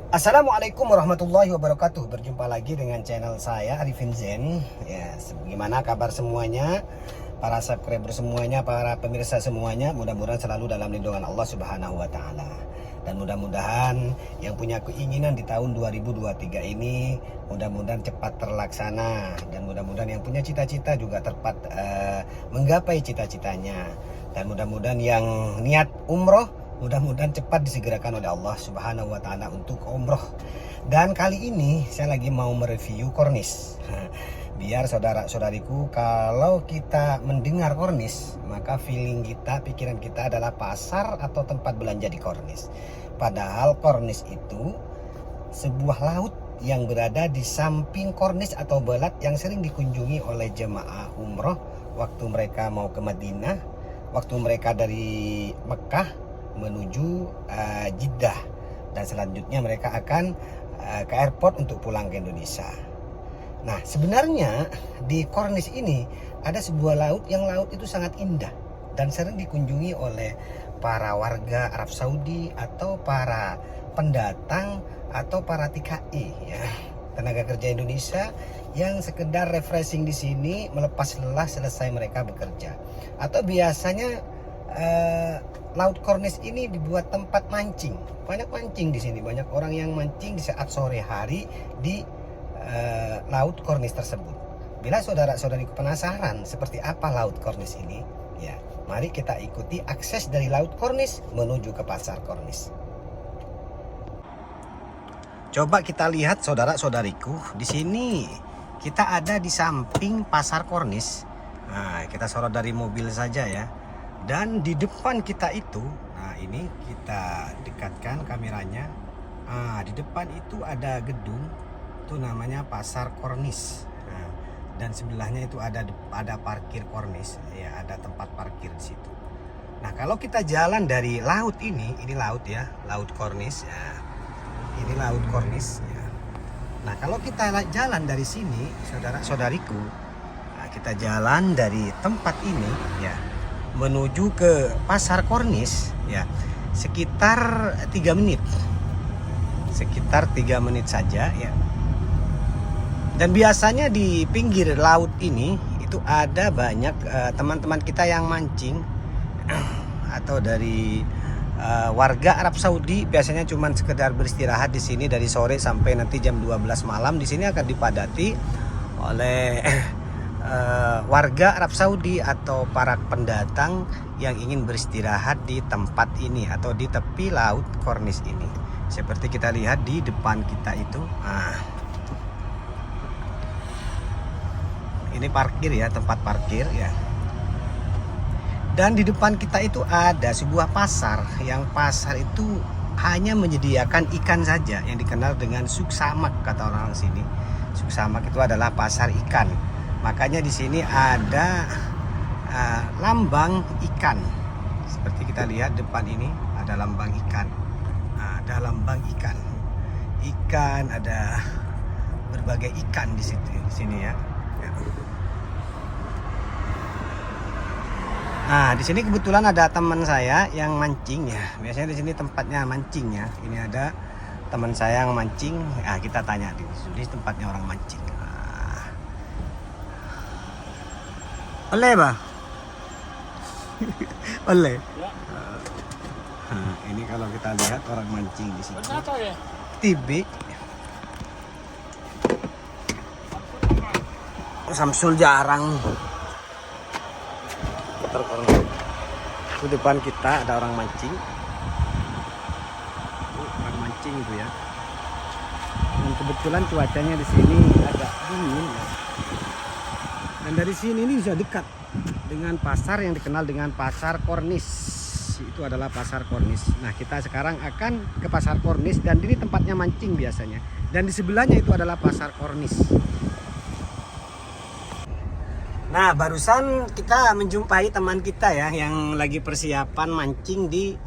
Assalamualaikum warahmatullahi wabarakatuh. Berjumpa lagi dengan channel saya Arifin Zen. Ya, gimana kabar semuanya? Para subscriber semuanya, para pemirsa semuanya, mudah-mudahan selalu dalam lindungan Allah Subhanahu wa taala. Dan mudah-mudahan yang punya keinginan di tahun 2023 ini mudah-mudahan cepat terlaksana, dan mudah-mudahan yang punya cita-cita juga tepat menggapai cita-citanya. Dan mudah-mudahan yang niat umroh mudah-mudahan cepat disegerakan oleh Allah Subhanahu wa taala untuk umroh. Dan kali ini saya lagi mau mereview kornis. Biar saudara-saudariku, kalau kita mendengar kornis, maka feeling kita, pikiran kita adalah pasar atau tempat belanja di kornis. Padahal kornis itu sebuah laut yang berada di samping kornis atau balat yang sering dikunjungi oleh jemaah umroh waktu mereka mau ke Madinah, waktu mereka dari Mekah menuju Jeddah, dan selanjutnya mereka akan ke airport untuk pulang ke Indonesia. Nah, sebenarnya di kornis ini ada sebuah laut yang laut itu sangat indah dan sering dikunjungi oleh para warga Arab Saudi atau para pendatang atau para TKI, ya, tenaga kerja Indonesia yang sekedar refreshing di sini, melepas lelah selesai mereka bekerja. Atau biasanya laut kornis ini dibuat tempat mancing. Banyak mancing di sini, banyak orang yang mancing di saat sore hari di laut kornis tersebut. Bila saudara-saudariku penasaran seperti apa laut kornis ini, ya, mari kita ikuti akses dari laut kornis menuju ke pasar kornis. Coba kita lihat saudara-saudariku, di sini kita ada di samping pasar kornis. Nah, kita sorot dari mobil saja ya. Dan di depan kita itu, nah ini kita dekatkan kameranya. Di depan itu ada gedung, itu namanya pasar kornis. Nah, dan sebelahnya itu ada parkir kornis, ya, ada tempat parkir di situ. Nah, kalau kita jalan dari laut ini laut ya, laut kornis. Ya, ini laut kornis. Ya. Nah, kalau kita jalan dari sini, saudara-saudariku, nah, kita jalan dari tempat ini, ya, menuju ke pasar kornis, ya, sekitar 3 menit. Sekitar 3 menit saja, ya. Dan biasanya di pinggir laut ini itu ada banyak teman-teman kita yang mancing atau dari warga Arab Saudi, biasanya cuma sekedar beristirahat di sini dari sore sampai nanti jam 12 malam. Di sini akan dipadati oleh warga Arab Saudi atau para pendatang yang ingin beristirahat di tempat ini atau di tepi laut kornis ini. Seperti kita lihat di depan kita itu, ini parkir ya, tempat parkir ya. Dan di depan kita itu ada sebuah pasar, yang pasar itu hanya menyediakan ikan saja, yang dikenal dengan suksamak kata orang sini. Suksamak itu adalah pasar ikan. Makanya di sini ada lambang ikan. Seperti kita lihat depan ini ada lambang ikan. Ada lambang ikan. Ikan, ada berbagai ikan di situ, di sini ya. Nah, di sini kebetulan ada teman saya yang mancing ya. Biasanya di sini tempatnya mancing ya. Ini ada teman saya yang mancing. Nah, kita tanya di sini tempatnya orang mancing. Oleh bah? Oleh. Ya. Nah, ini kalau kita lihat orang mancing di sini. Tibi. Samsul jarang. Itu depan kita ada orang mancing. Orang mancing itu ya. Dan kebetulan cuacanya di sini agak dingin ya. Dan dari sini ini bisa dekat dengan pasar yang dikenal dengan pasar kornis. Itu adalah pasar kornis. Nah, kita sekarang akan ke pasar kornis, dan ini tempatnya mancing biasanya. Dan di sebelahnya itu adalah pasar kornis. Nah, barusan kita menjumpai teman kita ya yang lagi persiapan mancing di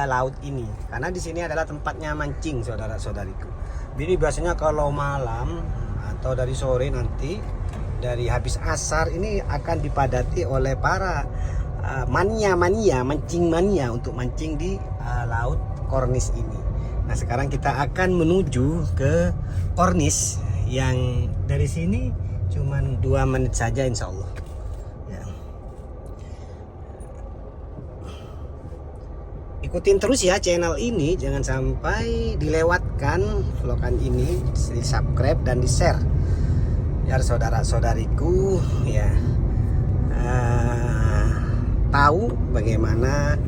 laut ini. Karena di sini adalah tempatnya mancing, saudara-saudariku. Jadi biasanya kalau malam atau dari sore nanti, dari habis asar ini akan dipadati oleh para mania mancing mania untuk mancing di laut kornis ini. Nah sekarang kita akan menuju ke kornis yang dari sini cuman 2 menit saja insya Allah ya. Ikutin terus ya channel ini, jangan sampai dilewatkan vlogan ini. Di subscribe dan di share biar saudara-saudariku ya tahu bagaimana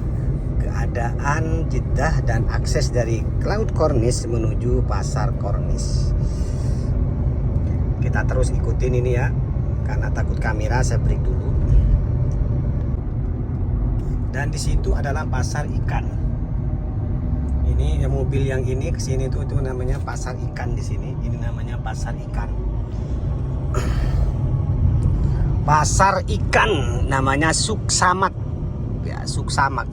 keadaan Jeddah dan akses dari Laut Kornis menuju Pasar Kornis. Kita terus ikutin ini ya, karena takut kamera saya break dulu. Dan di situ adalah pasar ikan. Ini mobil yang ini kesini itu namanya pasar ikan di sini. Ini namanya pasar ikan. Pasar ikan namanya Suksamak. Ya, Suksamak.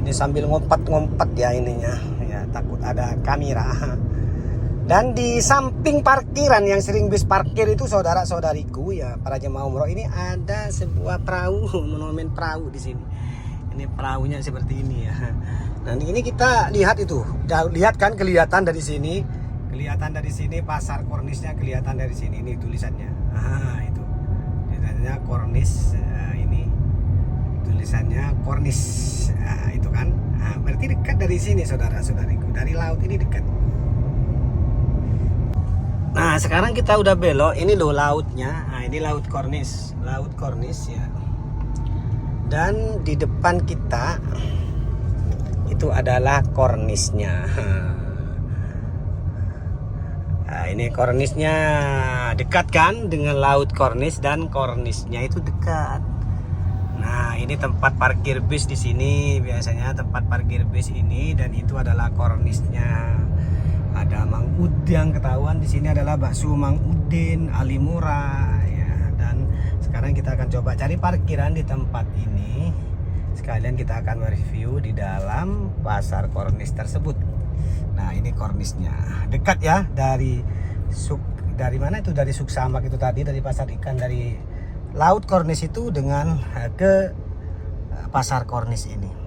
Ini sambil ngompat-ngompat ya ininya. Ya, takut ada kamera. Dan di samping parkiran yang sering bis parkir itu saudara-saudariku ya para jemaah umroh, ini ada sebuah perahu, monumen perahu di sini. Ini perahunya seperti ini ya. Nah ini kita lihat itu, lihat kan kelihatan dari sini, pasar kornisnya kelihatan dari sini. Ini tulisannya, itu tulisannya kornis, ini tulisannya kornis, itu kan. Berarti dekat dari sini saudara-saudariku, dari laut ini dekat. Nah sekarang kita udah belok, ini loh lautnya. Nah ini laut kornis ya. Dan di depan kita itu adalah kornisnya. Nah ini kornisnya dekat kan dengan laut kornis, dan kornisnya itu dekat. Nah ini tempat parkir bis di sini, biasanya tempat parkir bis ini, dan itu adalah kornisnya. Ada Mang Ud yang ketahuan di sini adalah bakso Mang Udin, Ali Murah ya. Dan sekarang kita akan coba cari parkiran di tempat ini. Sekalian kita akan mereview di dalam pasar kornis tersebut. Nah, ini kornisnya. Dekat ya dari mana itu, dari Suksamak itu tadi, dari pasar ikan, dari laut kornis itu dengan ke pasar kornis ini.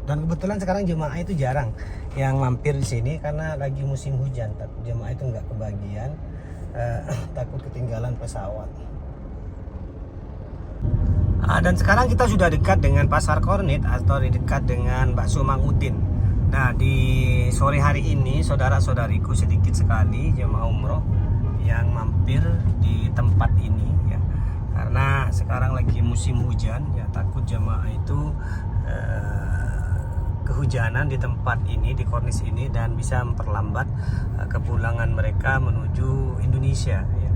Dan kebetulan sekarang jemaah itu jarang yang mampir di sini karena lagi musim hujan. Jemaah itu nggak kebagian, takut ketinggalan pesawat. Dan sekarang kita sudah dekat dengan pasar kornet atau dekat dengan bakso Mang Udin. Nah di sore hari ini saudara-saudariku sedikit sekali jemaah umroh yang mampir di tempat ini ya. Karena sekarang lagi musim hujan ya, takut jemaah itu kehujanan di tempat ini, di kornis ini, dan bisa memperlambat kepulangan mereka menuju Indonesia ya.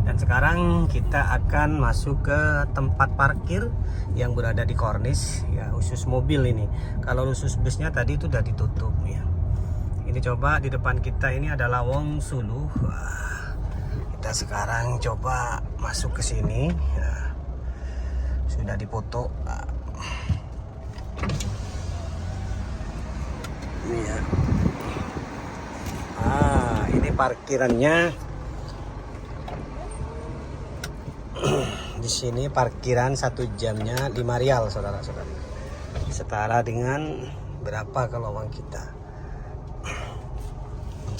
Dan sekarang kita akan masuk ke tempat parkir yang berada di kornis ya, khusus mobil ini. Kalau khusus busnya tadi itu sudah ditutup ya. Ini coba di depan kita ini adalah Wong Sulu. Kita sekarang coba masuk ke sini ya. Sudah dipoto. Ini ya. Ini parkirannya. Di sini parkiran 1 jamnya 5 rial saudara-saudara. Setara dengan berapa kalau uang kita.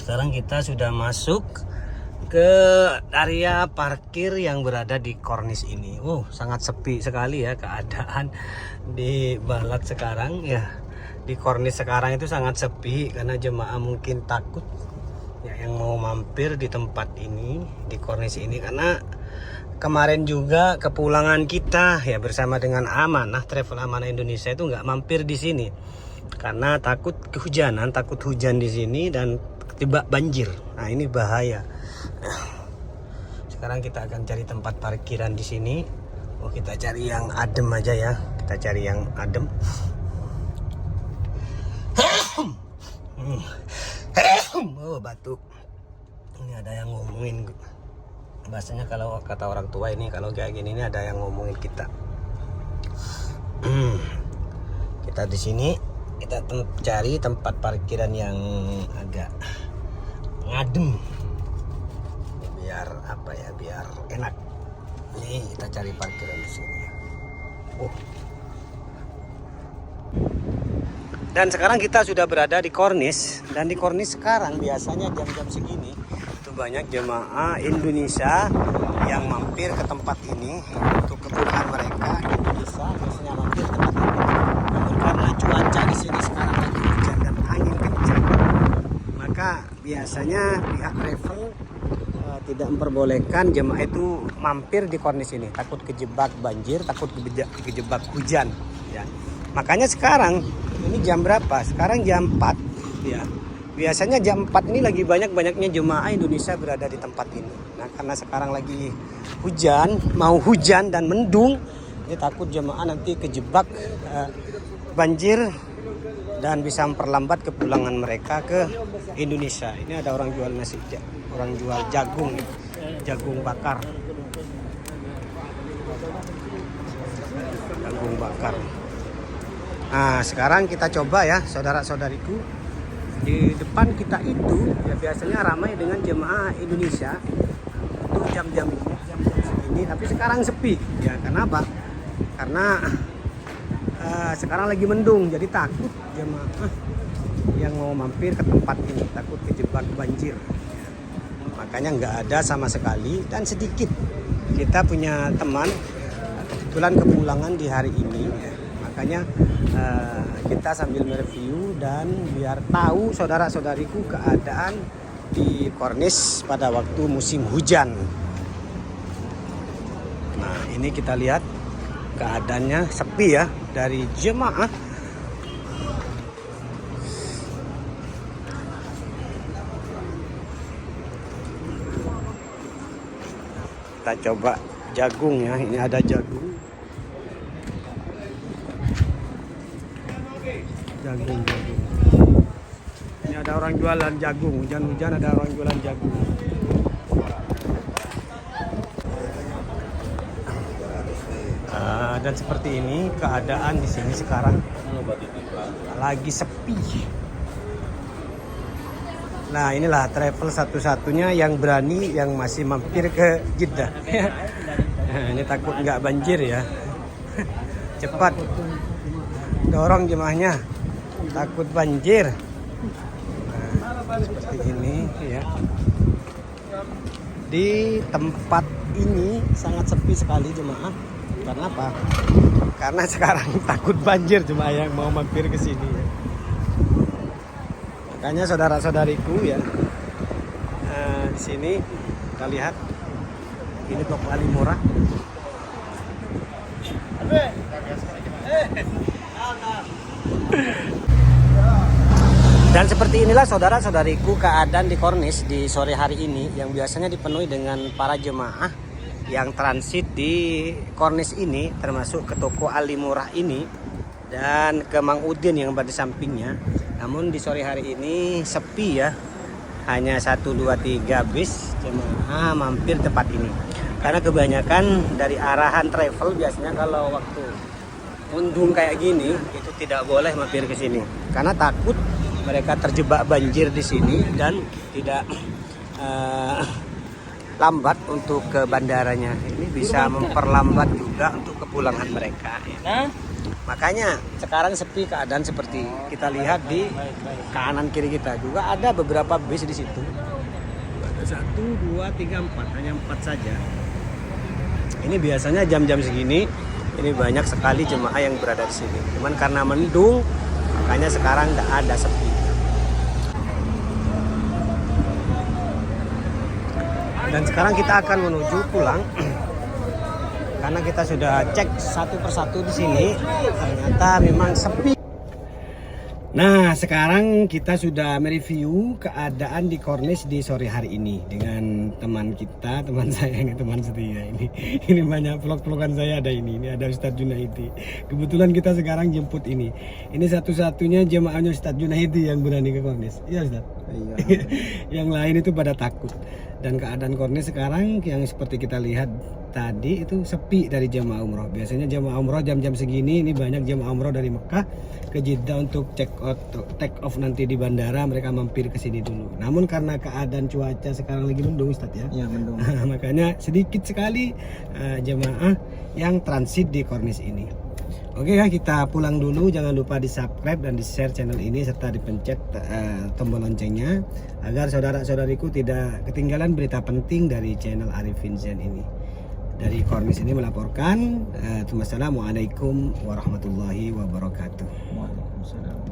Sekarang kita sudah masuk ke area parkir yang berada di kornis ini. Sangat sepi sekali ya keadaan di Balat sekarang ya. Di kornis sekarang itu sangat sepi karena jemaah mungkin takut ya yang mau mampir di tempat ini, di kornis ini, karena kemarin juga kepulangan kita ya bersama dengan Amanah Travel Amanah Indonesia itu nggak mampir di sini karena takut kehujanan, takut hujan di sini dan tiba banjir. Nah ini bahaya. Sekarang kita akan cari tempat parkiran di sini. Kita cari yang adem aja ya. Kita cari yang adem. Batuk. Ini ada yang ngomongin. Bahasanya kalau kata orang tua ini kalau kayak gini ini ada yang ngomongin kita. Kita di sini kita cari tempat parkiran yang agak ngadem. Biar apa ya? Biar enak. Nih kita cari parkiran di sini. Dan sekarang kita sudah berada di Kornis, dan di Kornis sekarang biasanya jam-jam segini itu banyak jemaah Indonesia yang mampir ke tempat ini untuk kebutuhan mereka. Indonesia biasanya mampir ke tempat ini. Namun karena cuaca di sini sekarang lagi hujan dan angin kencang, maka biasanya pihak travel tidak memperbolehkan jemaah itu mampir di Kornis ini, takut kejebak banjir, takut kejebak hujan ya. Makanya sekarang ini jam berapa? Sekarang jam 4 ya. Biasanya jam 4 ini lagi banyak-banyaknya jemaah Indonesia berada di tempat ini. Nah, karena sekarang lagi hujan, mau hujan dan mendung, ini takut jemaah nanti kejebak banjir dan bisa memperlambat kepulangan mereka ke Indonesia. Ini ada orang jual nasi, orang jual jagung, jagung bakar. Jagung bakar. Nah, sekarang kita coba ya, saudara-saudariku. Di depan kita itu ya biasanya ramai dengan jemaah Indonesia untuk jam-jam ini, tapi sekarang sepi. Ya, kenapa? Karena sekarang lagi mendung, jadi takut jemaah yang mau mampir ke tempat ini, takut kejebak banjir. Makanya nggak ada sama sekali, dan sedikit. Kita punya teman kebetulan kepulangan di hari ini, ya. Makanya kita sambil mereview dan biar tahu saudara-saudariku keadaan di Kornis pada waktu musim hujan. Nah, ini kita lihat keadaannya sepi ya dari jemaah. Kita coba jagung ya, ini ada jagung. Jagung. Ini ada orang jualan jagung, hujan-hujan ada orang jualan jagung. Dan seperti ini keadaan di sini sekarang lagi sepi. Nah, inilah travel satu-satunya yang berani yang masih mampir ke Jeddah. Nah, ini takut nggak banjir ya. Cepat dorong jemaahnya, takut banjir. Nah, seperti ini ya. Di tempat ini sangat sepi sekali jemaah. Karena apa? Karena sekarang takut banjir jemaah yang mau mampir ke sini ya. Makanya saudara-saudariku ya, di sini kita lihat ini toko Ali Murah. Dan seperti inilah saudara-saudariku keadaan di Kornis di sore hari ini, yang biasanya dipenuhi dengan para jemaah yang transit di Kornis ini, termasuk ke toko Ali Murah ini dan ke Mang Udin yang berada di sampingnya. Namun di sore hari ini sepi ya, hanya 1, 2, 3 bis jemaah mampir tempat ini. Karena kebanyakan dari arahan travel biasanya kalau waktu mendung kayak gini itu tidak boleh mampir ke sini karena takut mereka terjebak banjir di sini dan tidak lambat untuk ke bandaranya. Ini bisa memperlambat juga untuk kepulangan mereka ya. Makanya sekarang sepi keadaan seperti kita lihat di kanan kiri kita juga ada beberapa bis di situ. Ada 1, 2, 3, 4, hanya 4 saja. Ini biasanya jam-jam segini ini banyak sekali jemaah yang berada di sini. Cuman karena mendung makanya sekarang tidak ada, sepi. Dan sekarang kita akan menuju pulang karena kita sudah cek satu persatu di sini, ternyata memang sepi. Nah, sekarang kita sudah mereview keadaan di Kornis di sore hari ini dengan teman kita, teman saya yang teman setia ini. Ini banyak vlog-vlogan saya ada ini ada Ustadz Junaidi. Kebetulan kita sekarang jemput ini. Ini satu-satunya jemaahnya Ustadz Junaidi yang berani ke Kornis. Iya Ustadz? Iya. Yang lain itu pada takut. Dan keadaan Kornis sekarang yang seperti kita lihat tadi itu sepi dari jemaah umroh. Biasanya jemaah umroh jam-jam segini ini banyak jemaah umroh dari Mekah ke Jeddah untuk take off nanti di bandara, mereka mampir ke sini dulu. Namun karena keadaan cuaca sekarang lagi mendung Ustadz ya. Iya, mendung. Makanya sedikit sekali jemaah yang transit di Kornis ini. Oke ya, kita pulang dulu. Jangan lupa di subscribe dan di share channel ini serta dipencet tombol loncengnya agar saudara-saudariku tidak ketinggalan berita penting dari channel Arifin Zen ini. Dari Kornis ini melaporkan. Wassalamualaikum warahmatullahi wabarakatuh. Waalaikumsalam.